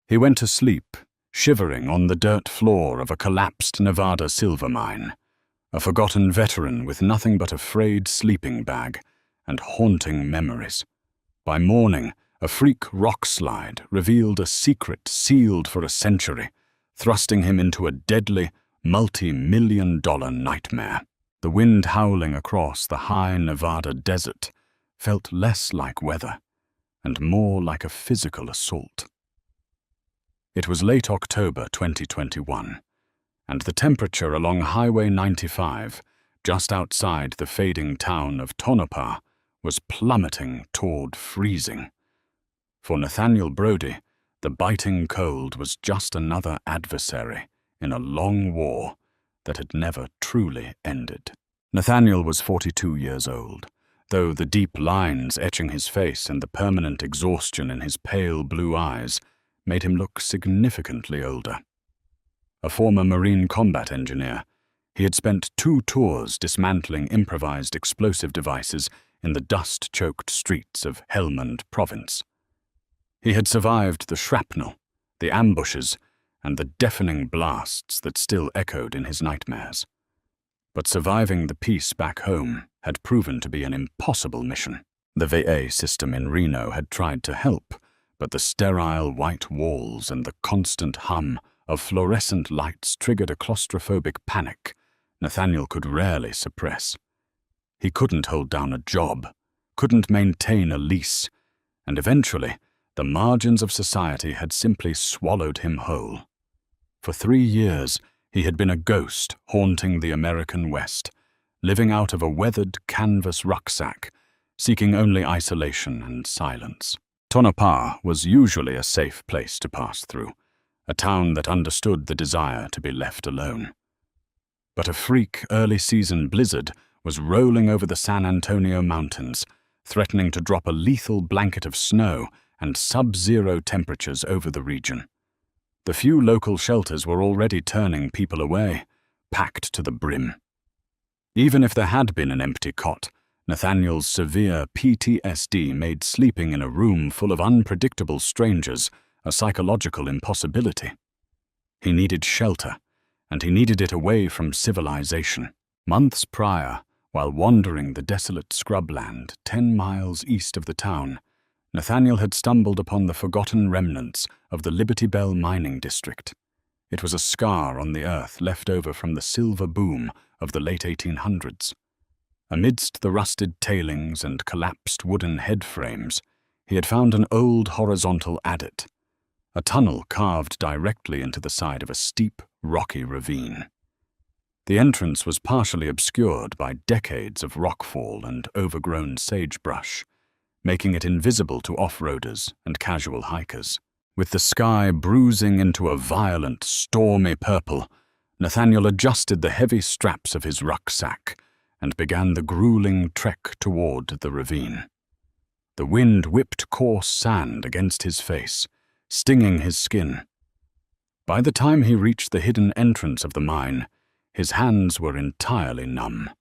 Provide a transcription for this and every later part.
He went to sleep, shivering on the dirt floor of a collapsed Nevada silver mine, a forgotten veteran with nothing but a frayed sleeping bag and haunting memories. By morning, a freak rock slide revealed a secret sealed for a century, thrusting him into a deadly, multi-million-dollar nightmare. The wind howling across the high Nevada desert felt less like weather and more like a physical assault. It was late October 2021, and the temperature along Highway 95, just outside the fading town of Tonopah, was plummeting toward freezing. For Nathaniel Brody, the biting cold was just another adversary in a long war that had never truly ended. Nathaniel was 42 years old, though the deep lines etching his face and the permanent exhaustion in his pale blue eyes made him look significantly older. A former Marine combat engineer, he had spent 2 tours dismantling improvised explosive devices in the dust-choked streets of Helmand Province. He had survived the shrapnel, the ambushes, and the deafening blasts that still echoed in his nightmares. But surviving the peace back home had proven to be an impossible mission. The VA system in Reno had tried to help, but the sterile white walls and the constant hum of fluorescent lights triggered a claustrophobic panic Nathaniel could rarely suppress. He couldn't hold down a job, couldn't maintain a lease, and eventually, the margins of society had simply swallowed him whole. For 3 years, he had been a ghost haunting the American West, living out of a weathered canvas rucksack, seeking only isolation and silence. Tonopah was usually a safe place to pass through, a town that understood the desire to be left alone. But a freak early-season blizzard was rolling over the San Antonio mountains, threatening to drop a lethal blanket of snow and sub-zero temperatures over the region. The few local shelters were already turning people away, packed to the brim. Even if there had been an empty cot, Nathaniel's severe PTSD made sleeping in a room full of unpredictable strangers a psychological impossibility. He needed shelter, and he needed it away from civilization. Months prior, while wandering the desolate scrubland 10 miles east of the town, Nathaniel had stumbled upon the forgotten remnants of the Liberty Bell mining district. It was a scar on the earth left over from the silver boom of the late 1800s. Amidst the rusted tailings and collapsed wooden head frames, he had found an old horizontal adit, a tunnel carved directly into the side of a steep, rocky ravine. The entrance was partially obscured by decades of rockfall and overgrown sagebrush, making it invisible to off-roaders and casual hikers. With the sky bruising into a violent, stormy purple, Nathaniel adjusted the heavy straps of his rucksack and began the grueling trek toward the ravine. The wind whipped coarse sand against his face, stinging his skin. By the time he reached the hidden entrance of the mine, his hands were entirely numb,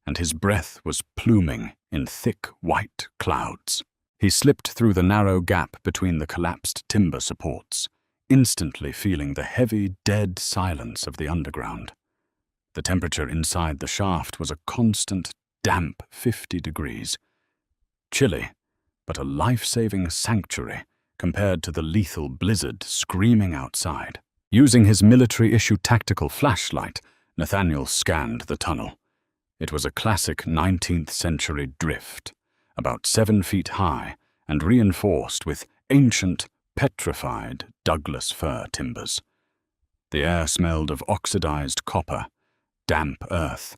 and his breath was pluming in thick white clouds. He slipped through the narrow gap between the collapsed timber supports, instantly feeling the heavy, dead silence of the underground. The temperature inside the shaft was a constant, damp 50 degrees. Chilly, but a life-saving sanctuary compared to the lethal blizzard screaming outside. Using his military-issue tactical flashlight, Nathaniel scanned the tunnel. It was a classic 19th century drift, about 7 feet high and reinforced with ancient, petrified Douglas fir timbers. The air smelled of oxidized copper, damp earth,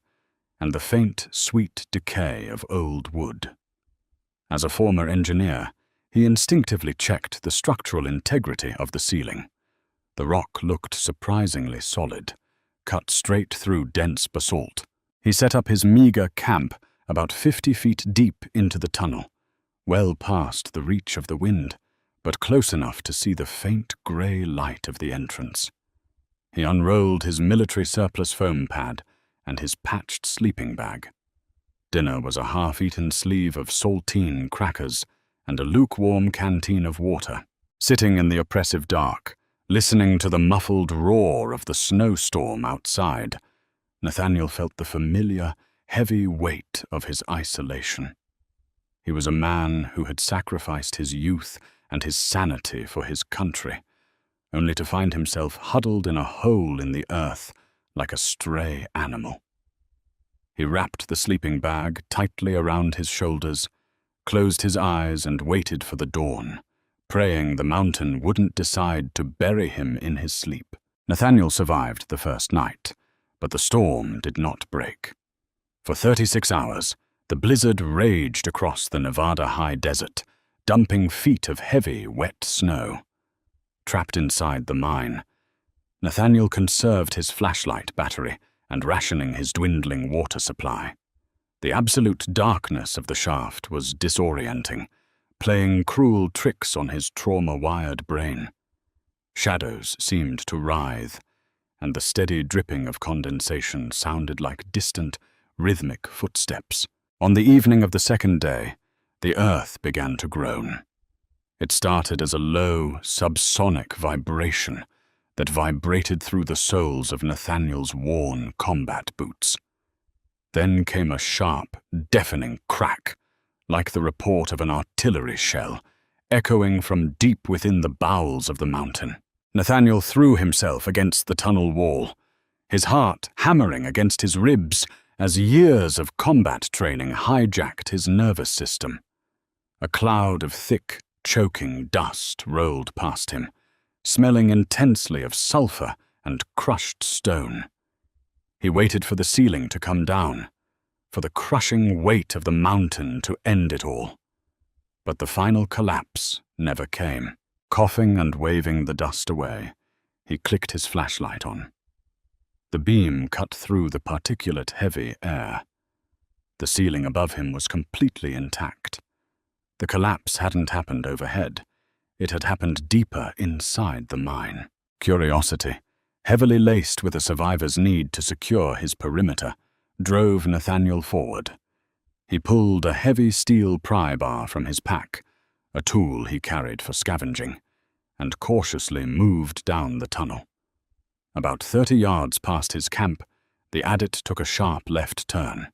and the faint, sweet decay of old wood. As a former engineer, he instinctively checked the structural integrity of the ceiling. The rock looked surprisingly solid, cut straight through dense basalt. He set up his meager camp about 50 feet deep into the tunnel, well past the reach of the wind, but close enough to see the faint gray light of the entrance. He unrolled his military surplus foam pad and his patched sleeping bag. Dinner was a half-eaten sleeve of saltine crackers and a lukewarm canteen of water. Sitting in the oppressive dark, listening to the muffled roar of the snowstorm outside, Nathaniel felt the familiar, heavy weight of his isolation. He was a man who had sacrificed his youth and his sanity for his country, only to find himself huddled in a hole in the earth like a stray animal. He wrapped the sleeping bag tightly around his shoulders, closed his eyes and waited for the dawn, praying the mountain wouldn't decide to bury him in his sleep. Nathaniel survived the first night, but the storm did not break. For 36 hours, the blizzard raged across the Nevada high desert, dumping feet of heavy, wet snow. Trapped inside the mine, Nathaniel conserved his flashlight battery and rationing his dwindling water supply. The absolute darkness of the shaft was disorienting, playing cruel tricks on his trauma-wired brain. Shadows seemed to writhe, and the steady dripping of condensation sounded like distant, rhythmic footsteps. On the evening of the second day, the earth began to groan. It started as a low, subsonic vibration that vibrated through the soles of Nathaniel's worn combat boots. Then came a sharp, deafening crack, like the report of an artillery shell, echoing from deep within the bowels of the mountain. Nathaniel threw himself against the tunnel wall, his heart hammering against his ribs as years of combat training hijacked his nervous system. A cloud of thick, choking dust rolled past him, smelling intensely of sulfur and crushed stone. He waited for the ceiling to come down, for the crushing weight of the mountain to end it all. But the final collapse never came. Coughing and waving the dust away, he clicked his flashlight on. The beam cut through the particulate-heavy air. The ceiling above him was completely intact. The collapse hadn't happened overhead. It had happened deeper inside the mine. Curiosity, heavily laced with a survivor's need to secure his perimeter, drove Nathaniel forward. He pulled a heavy steel pry bar from his pack, a tool he carried for scavenging, and cautiously moved down the tunnel. About 30 yards past his camp, the adit took a sharp left turn.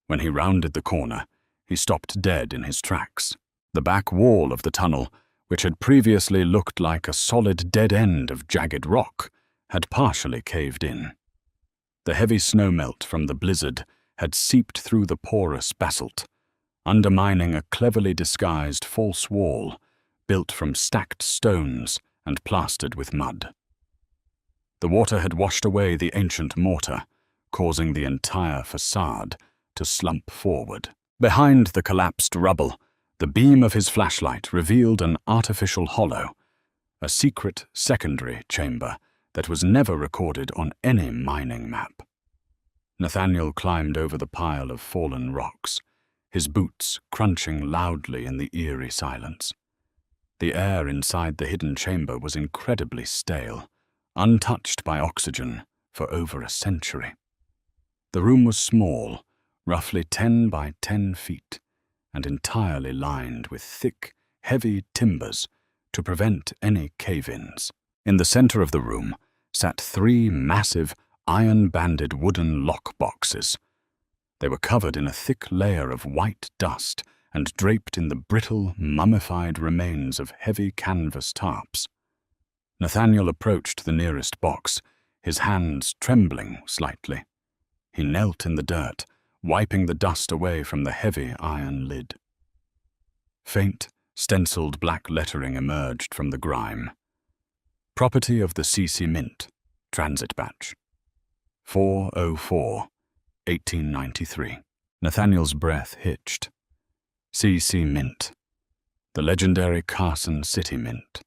When he rounded the corner, he stopped dead in his tracks. The back wall of the tunnel, which had previously looked like a solid dead end of jagged rock, had partially caved in. The heavy snowmelt from the blizzard had seeped through the porous basalt, undermining a cleverly disguised false wall built from stacked stones and plastered with mud. The water had washed away the ancient mortar, causing the entire facade to slump forward. Behind the collapsed rubble, the beam of his flashlight revealed an artificial hollow, a secret secondary chamber that was never recorded on any mining map. Nathaniel climbed over the pile of fallen rocks, his boots crunching loudly in the eerie silence. The air inside the hidden chamber was incredibly stale, untouched by oxygen for over a century. The room was small, roughly 10 by 10 feet, and entirely lined with thick, heavy timbers to prevent any cave-ins. In the center of the room sat 3 massive, iron-banded wooden lock boxes. They were covered in a thick layer of white dust and draped in the brittle, mummified remains of heavy canvas tarps. Nathaniel approached the nearest box, his hands trembling slightly. He knelt in the dirt, wiping the dust away from the heavy iron lid. Faint, stenciled black lettering emerged from the grime. Property of the C.C. Mint, transit batch. 404, 1893. Nathaniel's breath hitched. C.C. Mint, the legendary Carson City Mint.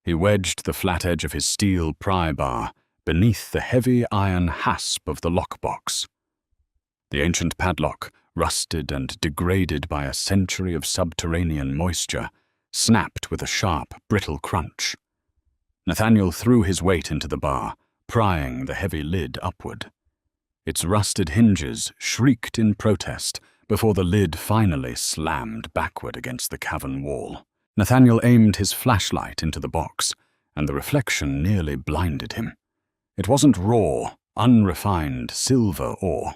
He wedged the flat edge of his steel pry bar beneath the heavy iron hasp of the lockbox. The ancient padlock, rusted and degraded by a century of subterranean moisture, snapped with a sharp, brittle crunch. Nathaniel threw his weight into the bar, prying the heavy lid upward. Its rusted hinges shrieked in protest before the lid finally slammed backward against the cavern wall. Nathaniel aimed his flashlight into the box, and the reflection nearly blinded him. It wasn't raw, unrefined silver ore.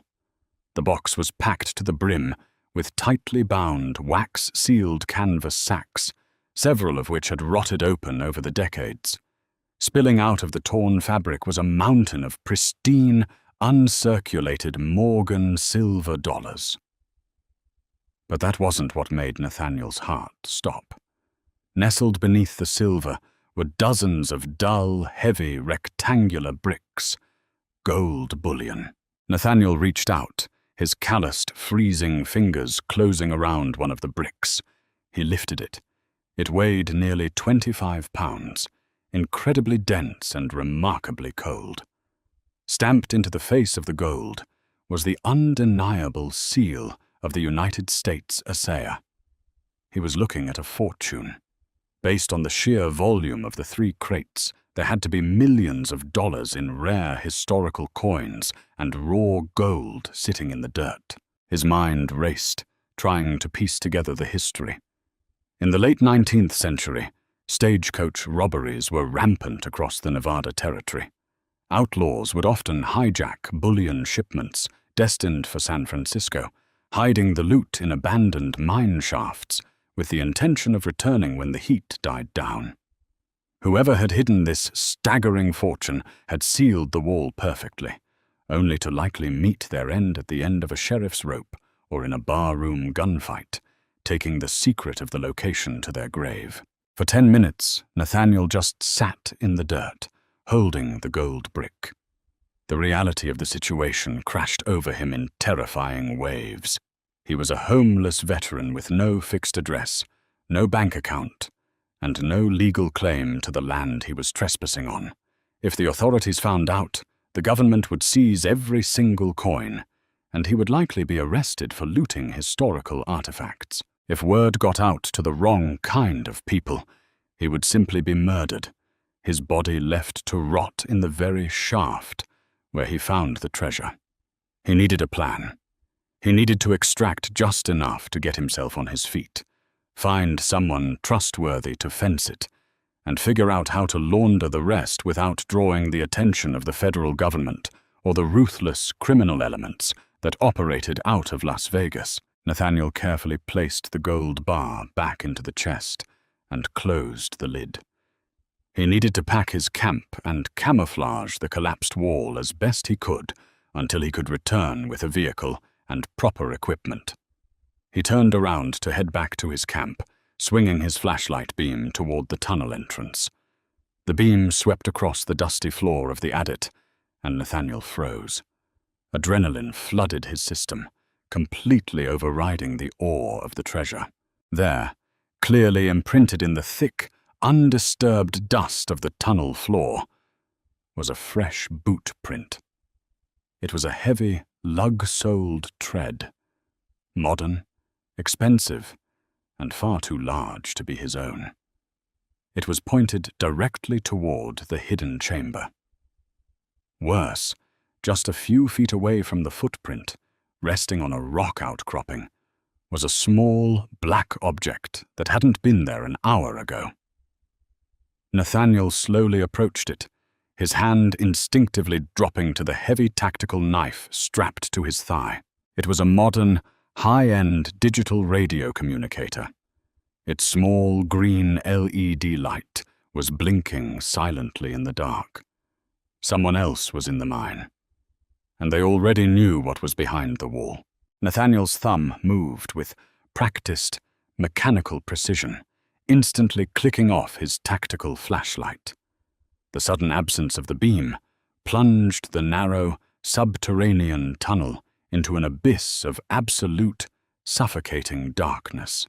The box was packed to the brim with tightly bound, wax-sealed canvas sacks, several of which had rotted open over the decades. Spilling out of the torn fabric was a mountain of pristine, uncirculated Morgan silver dollars. But that wasn't what made Nathaniel's heart stop. Nestled beneath the silver were dozens of dull, heavy, rectangular bricks. Gold bullion. Nathaniel reached out, his calloused, freezing fingers closing around one of the bricks. He lifted it. It weighed nearly 25 pounds, incredibly dense and remarkably cold. Stamped into the face of the gold was the undeniable seal of the United States assayer. He was looking at a fortune. Based on the sheer volume of the 3 crates, there had to be millions of dollars in rare historical coins and raw gold sitting in the dirt. His mind raced, trying to piece together the history. In the late 19th century, stagecoach robberies were rampant across the Nevada Territory. Outlaws would often hijack bullion shipments destined for San Francisco, hiding the loot in abandoned mine shafts with the intention of returning when the heat died down. Whoever had hidden this staggering fortune had sealed the wall perfectly, only to likely meet their end at the end of a sheriff's rope or in a barroom gunfight, taking the secret of the location to their grave. For 10 minutes, Nathaniel just sat in the dirt, holding the gold brick. The reality of the situation crashed over him in terrifying waves. He was a homeless veteran with no fixed address, no bank account, and no legal claim to the land he was trespassing on. If the authorities found out, the government would seize every single coin, and he would likely be arrested for looting historical artifacts. If word got out to the wrong kind of people, he would simply be murdered, his body left to rot in the very shaft where he found the treasure. He needed a plan. He needed to extract just enough to get himself on his feet, find someone trustworthy to fence it, and figure out how to launder the rest without drawing the attention of the federal government or the ruthless criminal elements that operated out of Las Vegas. Nathaniel carefully placed the gold bar back into the chest and closed the lid. He needed to pack his camp and camouflage the collapsed wall as best he could until he could return with a vehicle and proper equipment. He turned around to head back to his camp, swinging his flashlight beam toward the tunnel entrance. The beam swept across the dusty floor of the adit, and Nathaniel froze. Adrenaline flooded his system, completely overriding the awe of the treasure. There, clearly imprinted in the thick, undisturbed dust of the tunnel floor, was a fresh boot print. It was a heavy, lug-soled tread, modern, expensive, and far too large to be his own. It was pointed directly toward the hidden chamber. Worse, just a few feet away from the footprint, resting on a rock outcropping, was a small, black object that hadn't been there an hour ago. Nathaniel slowly approached it, his hand instinctively dropping to the heavy tactical knife strapped to his thigh. It was a modern, high-end digital radio communicator. Its small green LED light was blinking silently in the dark. Someone else was in the mine, and they already knew what was behind the wall. Nathaniel's thumb moved with practiced, mechanical precision, instantly clicking off his tactical flashlight. The sudden absence of the beam plunged the narrow, subterranean tunnel into an abyss of absolute, suffocating darkness.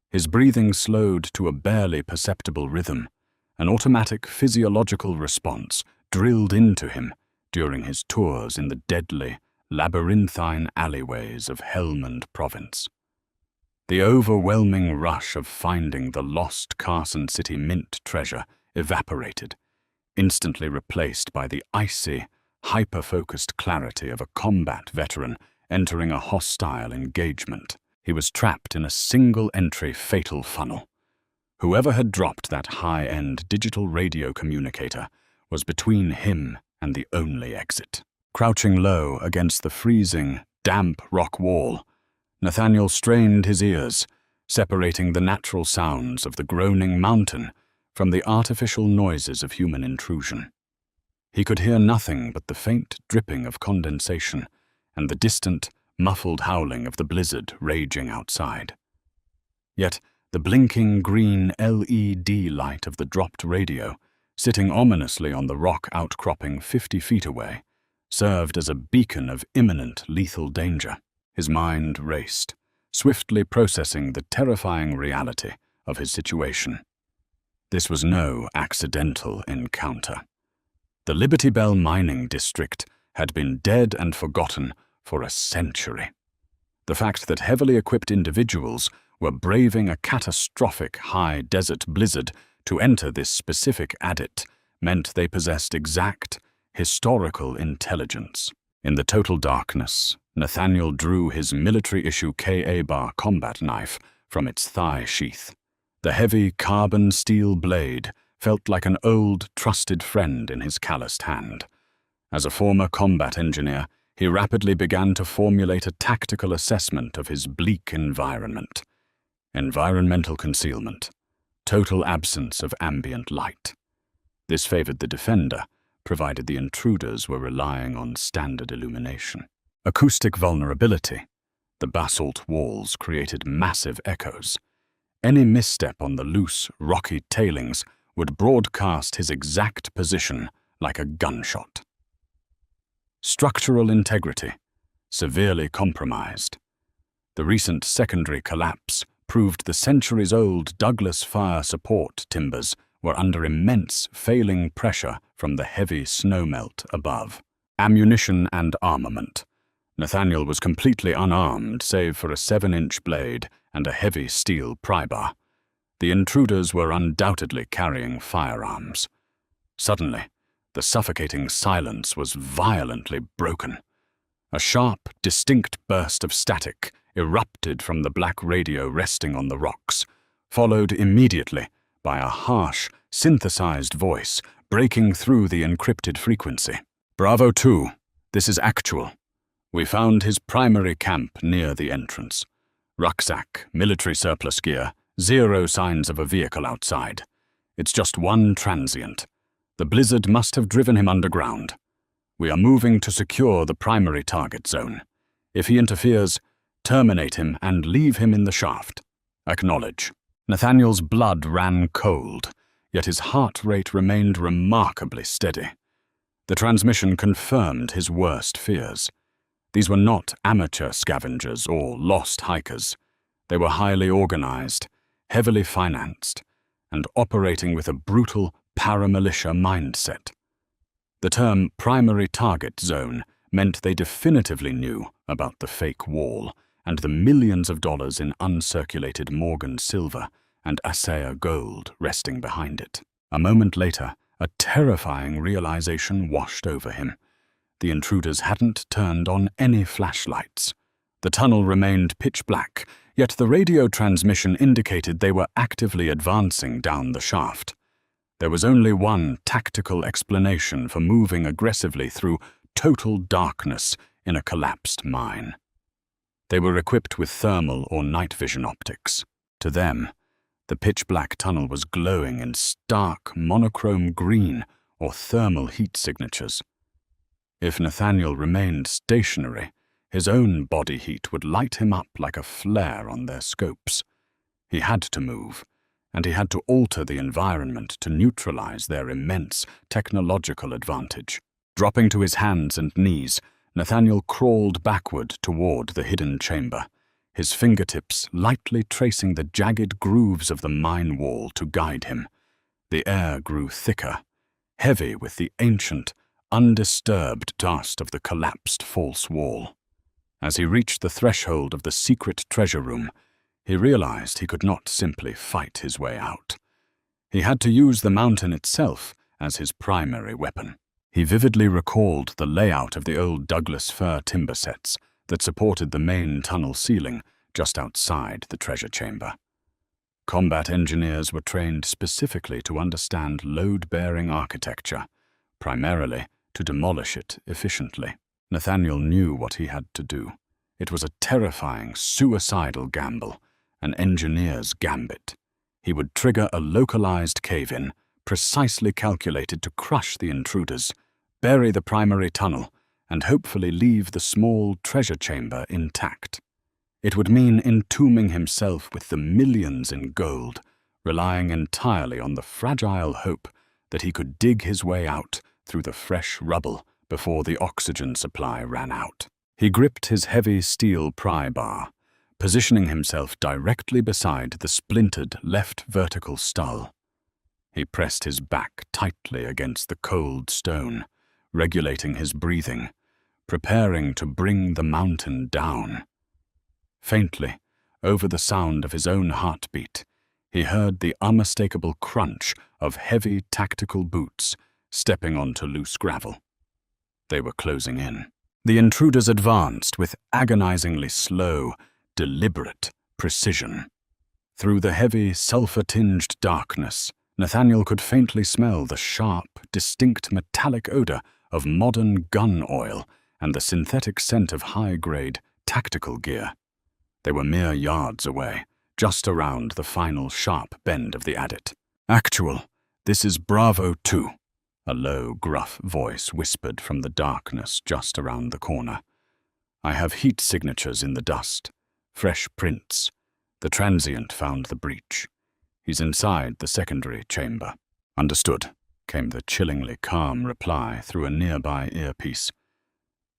His breathing slowed to a barely perceptible rhythm, an automatic physiological response drilled into him during his tours in the deadly, labyrinthine alleyways of Helmand Province. The overwhelming rush of finding the lost Carson City Mint treasure evaporated, instantly replaced by the icy, hyper-focused clarity of a combat veteran entering a hostile engagement. He was trapped in a single-entry fatal funnel, Whoever had dropped that high-end digital radio communicator was between him and the only exit. Crouching low against the freezing, damp rock wall, Nathaniel strained his ears, separating the natural sounds of the groaning mountain from the artificial noises of human intrusion. He could hear nothing but the faint dripping of condensation and the distant, muffled howling of the blizzard raging outside. Yet the blinking green LED light of the dropped radio, sitting ominously on the rock outcropping 50 feet away, served as a beacon of imminent lethal danger. His mind raced, swiftly processing the terrifying reality of his situation. This was no accidental encounter. The Liberty Bell mining district had been dead and forgotten for a century. The fact that heavily equipped individuals were braving a catastrophic high desert blizzard to enter this specific adit meant they possessed exact, historical intelligence. In the total darkness, Nathaniel drew his military-issue Ka-Bar combat knife from its thigh sheath. The heavy carbon steel blade felt like an old, trusted friend in his calloused hand. As a former combat engineer, he rapidly began to formulate a tactical assessment of his bleak environment. Environmental concealment, total absence of ambient light. This favored the defender, provided the intruders were relying on standard illumination. Acoustic vulnerability. The basalt walls created massive echoes. Any misstep on the loose, rocky tailings would broadcast his exact position like a gunshot. Structural integrity, severely compromised. The recent secondary collapse proved the centuries-old Douglas fire support timbers were under immense failing pressure from the heavy snowmelt above. Ammunition and armament. Nathaniel was completely unarmed save for a 7-inch blade and a heavy steel prybar. The intruders were undoubtedly carrying firearms. Suddenly, the suffocating silence was violently broken. A sharp, distinct burst of static erupted from the black radio resting on the rocks, followed immediately by a harsh, synthesized voice breaking through the encrypted frequency. Bravo 2, this is actual. We found his primary camp near the entrance. Rucksack, military surplus gear, 0 signs of a vehicle outside. It's just one transient. The blizzard must have driven him underground. We are moving to secure the primary target zone. If he interferes, terminate him and leave him in the shaft. Acknowledge. Nathaniel's blood ran cold, yet his heart rate remained remarkably steady. The transmission confirmed his worst fears. These were not amateur scavengers or lost hikers. They were highly organized, heavily financed, and operating with a brutal paramilitia mindset. The term primary target zone meant they definitively knew about the fake wall and the millions of dollars in uncirculated Morgan silver and Asaya gold resting behind it. A moment later, a terrifying realization washed over him. The intruders hadn't turned on any flashlights. The tunnel remained pitch black, yet the radio transmission indicated they were actively advancing down the shaft. There was only one tactical explanation for moving aggressively through total darkness in a collapsed mine. They were equipped with thermal or night vision optics. To them, the pitch-black tunnel was glowing in stark monochrome green or thermal heat signatures. If Nathaniel remained stationary, his own body heat would light him up like a flare on their scopes. He had to move, and he had to alter the environment to neutralize their immense technological advantage. Dropping to his hands and knees, Nathaniel crawled backward toward the hidden chamber, his fingertips lightly tracing the jagged grooves of the mine wall to guide him. The air grew thicker, heavy with the ancient, undisturbed dust of the collapsed false wall. As he reached the threshold of the secret treasure room, he realized he could not simply fight his way out. He had to use the mountain itself as his primary weapon. He vividly recalled the layout of the old Douglas fir timber sets that supported the main tunnel ceiling just outside the treasure chamber. Combat engineers were trained specifically to understand load-bearing architecture, primarily to demolish it efficiently. Nathaniel knew what he had to do. It was a terrifying, suicidal gamble, an engineer's gambit. He would trigger a localized cave-in, precisely calculated to crush the intruders, bury the primary tunnel, and hopefully leave the small treasure chamber intact. It would mean entombing himself with the millions in gold, relying entirely on the fragile hope that he could dig his way out through the fresh rubble before the oxygen supply ran out. He gripped his heavy steel pry bar, positioning himself directly beside the splintered left vertical stull. He pressed his back tightly against the cold stone, regulating his breathing, preparing to bring the mountain down. Faintly, over the sound of his own heartbeat, he heard the unmistakable crunch of heavy tactical boots stepping onto loose gravel. They were closing in. The intruders advanced with agonizingly slow, deliberate precision. Through the heavy, sulfur-tinged darkness, Nathaniel could faintly smell the sharp, distinct metallic odor of modern gun oil and the synthetic scent of high-grade tactical gear. They were mere yards away, just around the final sharp bend of the adit. "Actual, this is Bravo 2, a low, gruff voice whispered from the darkness just around the corner. "I have heat signatures in the dust, fresh prints. The transient found the breach. He's inside the secondary chamber." "Understood," came the chillingly calm reply through a nearby earpiece.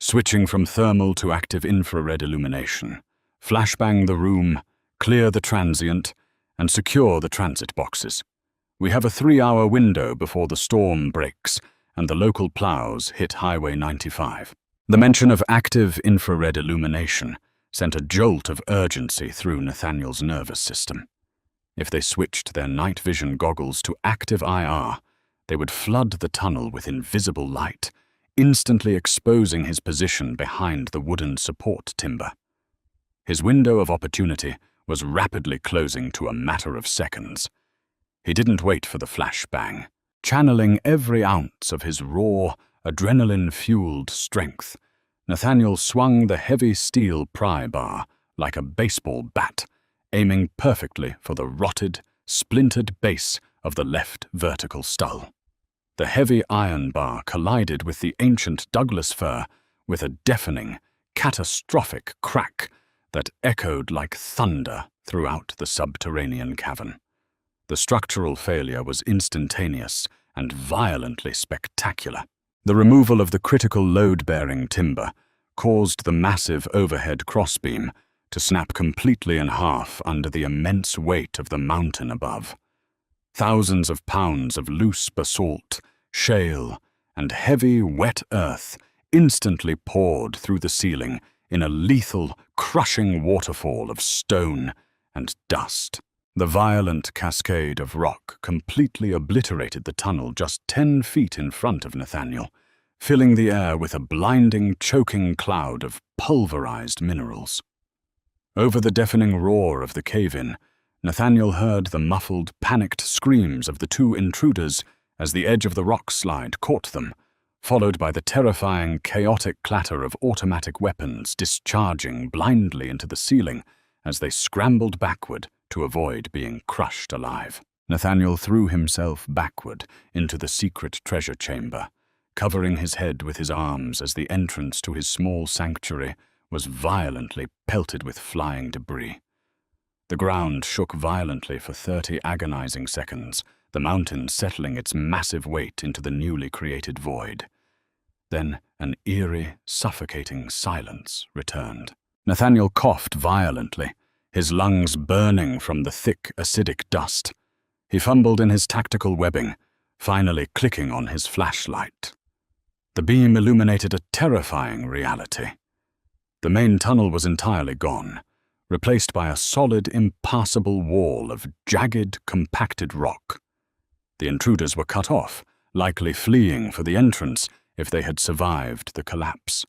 "Switching from thermal to active infrared illumination. Flashbang the room, clear the transient, and secure the transit boxes. We have a 3-hour window before the storm breaks and the local plows hit Highway 95. The mention of active infrared illumination sent a jolt of urgency through Nathaniel's nervous system. If they switched their night vision goggles to active IR, they would flood the tunnel with invisible light, instantly exposing his position behind the wooden support timber. His window of opportunity was rapidly closing to a matter of seconds. He didn't wait for the flashbang. Channeling every ounce of his raw, adrenaline-fueled strength, Nathaniel swung the heavy steel pry bar like a baseball bat, aiming perfectly for the rotted, splintered base of the left vertical stull. The heavy iron bar collided with the ancient Douglas fir with a deafening, catastrophic crack that echoed like thunder throughout the subterranean cavern. The structural failure was instantaneous and violently spectacular. The removal of the critical load-bearing timber caused the massive overhead crossbeam to snap completely in half under the immense weight of the mountain above. Thousands of pounds of loose basalt, shale, and heavy, wet earth instantly poured through the ceiling in a lethal, crushing waterfall of stone and dust. The violent cascade of rock completely obliterated the tunnel just 10 feet in front of Nathaniel, filling the air with a blinding, choking cloud of pulverized minerals. Over the deafening roar of the cave-in, Nathaniel heard the muffled, panicked screams of the two intruders as the edge of the rock slide caught them, followed by the terrifying, chaotic clatter of automatic weapons discharging blindly into the ceiling as they scrambled backward to avoid being crushed alive. Nathaniel threw himself backward into the secret treasure chamber, covering his head with his arms as the entrance to his small sanctuary was violently pelted with flying debris. The ground shook violently for 30 agonizing seconds, the mountain settling its massive weight into the newly created void. Then an eerie, suffocating silence returned. Nathaniel coughed violently, his lungs burning from the thick, acidic dust. He fumbled in his tactical webbing, finally clicking on his flashlight. The beam illuminated a terrifying reality. The main tunnel was entirely gone, replaced by a solid, impassable wall of jagged, compacted rock. The intruders were cut off, likely fleeing for the entrance if they had survived the collapse.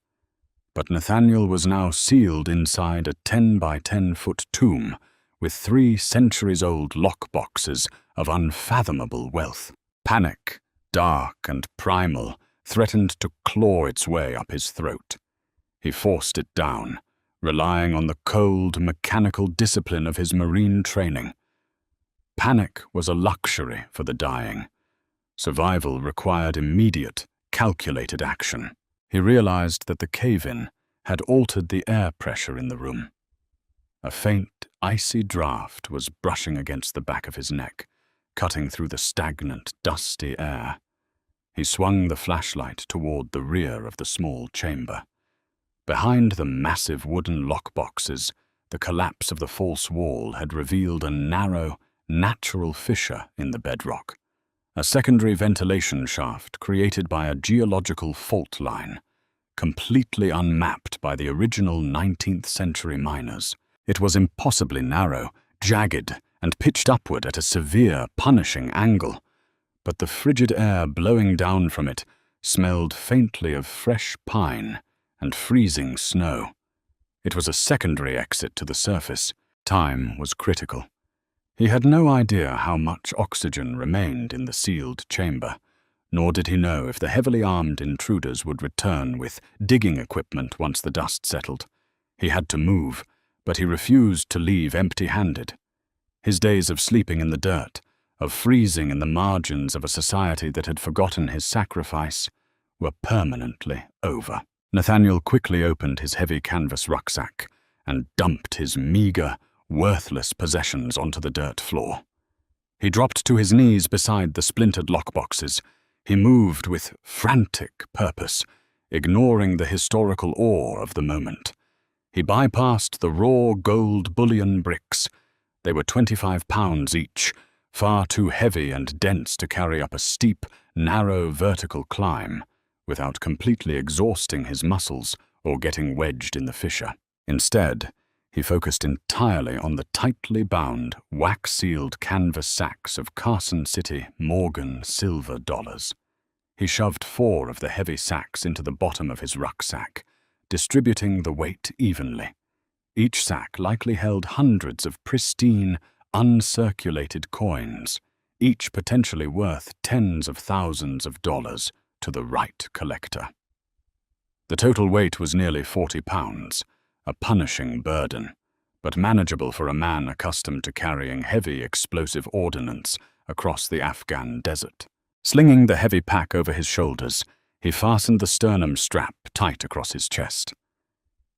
But Nathaniel was now sealed inside a 10 by 10 foot tomb with 3 centuries-old lockboxes of unfathomable wealth. Panic, dark and primal, threatened to claw its way up his throat. He forced it down, relying on the cold, mechanical discipline of his marine training. Panic was a luxury for the dying. Survival required immediate, calculated action. He realized that the cave-in had altered the air pressure in the room. A faint, icy draft was brushing against the back of his neck, cutting through the stagnant, dusty air. He swung the flashlight toward the rear of the small chamber. Behind the massive wooden lockboxes, the collapse of the false wall had revealed a narrow, natural fissure in the bedrock, a secondary ventilation shaft created by a geological fault line, completely unmapped by the original 19th century miners. It was impossibly narrow, jagged, and pitched upward at a severe, punishing angle, but the frigid air blowing down from it smelled faintly of fresh pine and freezing snow. It was a secondary exit to the surface. Time was critical. He had no idea how much oxygen remained in the sealed chamber, nor did he know if the heavily armed intruders would return with digging equipment once the dust settled. He had to move, but he refused to leave empty-handed. His days of sleeping in the dirt, of freezing in the margins of a society that had forgotten his sacrifice, were permanently over. Nathaniel quickly opened his heavy canvas rucksack and dumped his meager, worthless possessions onto the dirt floor. He dropped to his knees beside the splintered lockboxes. He moved with frantic purpose, ignoring the historical awe of the moment. He bypassed the raw gold bullion bricks. They were 25 pounds each, far too heavy and dense to carry up a steep, narrow vertical climb without completely exhausting his muscles or getting wedged in the fissure. Instead, he focused entirely on the tightly bound, wax-sealed canvas sacks of Carson City Morgan silver dollars. He shoved 4 of the heavy sacks into the bottom of his rucksack, distributing the weight evenly. Each sack likely held hundreds of pristine, uncirculated coins, each potentially worth tens of thousands of dollars to the right collector. The total weight was nearly 40 pounds, a punishing burden, but manageable for a man accustomed to carrying heavy explosive ordnance across the Afghan desert. Slinging the heavy pack over his shoulders, he fastened the sternum strap tight across his chest.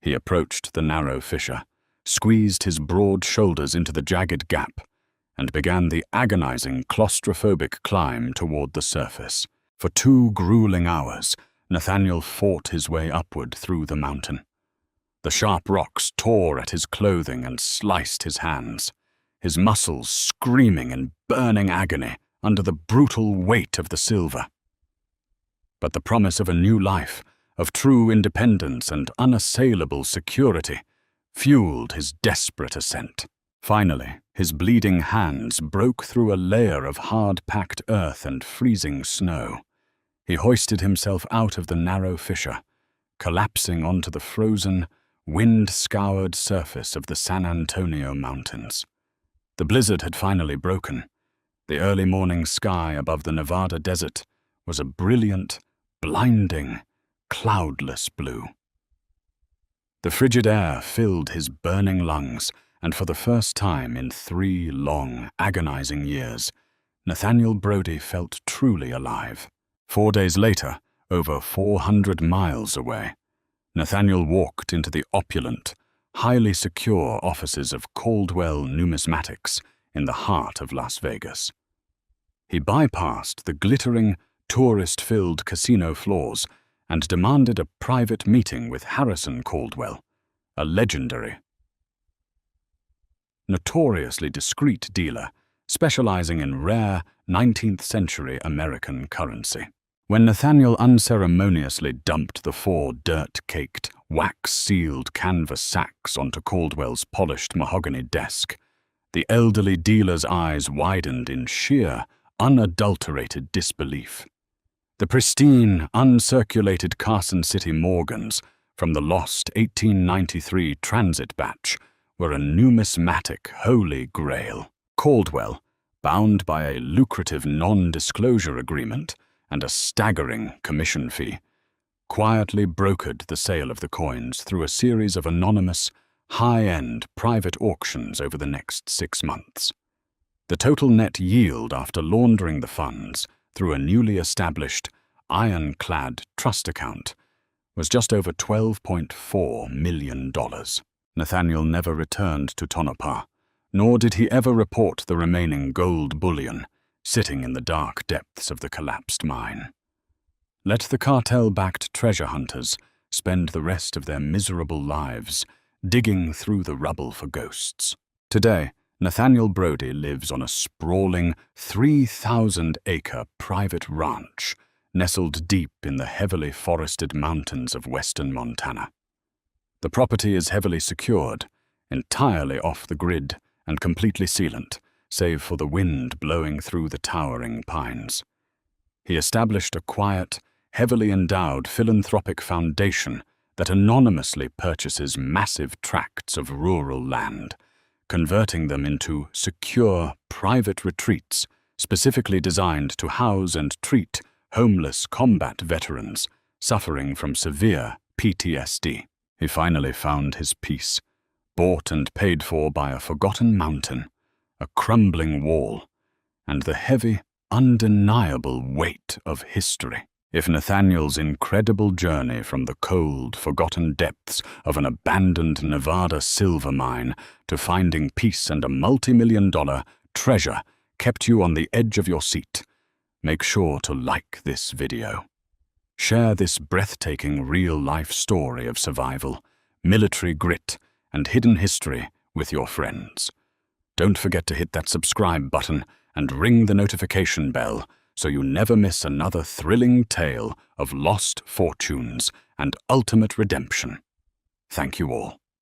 He approached the narrow fissure, squeezed his broad shoulders into the jagged gap, and began the agonizing claustrophobic climb toward the surface. For 2 grueling hours, Nathaniel fought his way upward through the mountain. The sharp rocks tore at his clothing and sliced his hands, his muscles screaming in burning agony under the brutal weight of the silver. But the promise of a new life, of true independence and unassailable security, fueled his desperate ascent. Finally, his bleeding hands broke through a layer of hard-packed earth and freezing snow. He hoisted himself out of the narrow fissure, collapsing onto the frozen, wind-scoured surface of the San Antonio Mountains. The blizzard had finally broken. The early morning sky above the Nevada desert was a brilliant, blinding, cloudless blue. The frigid air filled his burning lungs, and for the first time in 3 long, agonizing years, Nathaniel Brody felt truly alive. 4 days later, over 400 miles away, Nathaniel walked into the opulent, highly secure offices of Caldwell Numismatics in the heart of Las Vegas. He bypassed the glittering, tourist-filled casino floors and demanded a private meeting with Harrison Caldwell, a legendary, notoriously discreet dealer specializing in rare 19th-century American currency. When Nathaniel unceremoniously dumped the 4 dirt-caked, wax-sealed canvas sacks onto Caldwell's polished mahogany desk, the elderly dealer's eyes widened in sheer, unadulterated disbelief. The pristine, uncirculated Carson City Morgans from the lost 1893 transit batch were a numismatic holy grail. Caldwell, bound by a lucrative non-disclosure agreement and a staggering commission fee, quietly brokered the sale of the coins through a series of anonymous, high-end private auctions over the next 6 months. The total net yield after laundering the funds through a newly established, ironclad trust account was just over $12.4 million. Nathaniel never returned to Tonopah, nor did he ever report the remaining gold bullion sitting in the dark depths of the collapsed mine. Let the cartel-backed treasure hunters spend the rest of their miserable lives digging through the rubble for ghosts. Today, Nathaniel Brody lives on a sprawling 3,000-acre private ranch nestled deep in the heavily forested mountains of western Montana. The property is heavily secured, entirely off the grid and completely sealant, save for the wind blowing through the towering pines. He established a quiet, heavily endowed philanthropic foundation that anonymously purchases massive tracts of rural land, converting them into secure, private retreats specifically designed to house and treat homeless combat veterans suffering from severe PTSD. He finally found his peace, bought and paid for by a forgotten mountain, a crumbling wall, and the heavy, undeniable weight of history. If Nathaniel's incredible journey from the cold, forgotten depths of an abandoned Nevada silver mine to finding peace and a multi-million-dollar treasure kept you on the edge of your seat, make sure to like this video. Share this breathtaking real-life story of survival, military grit, and hidden history with your friends. Don't forget to hit that subscribe button and ring the notification bell so you never miss another thrilling tale of lost fortunes and ultimate redemption. Thank you all.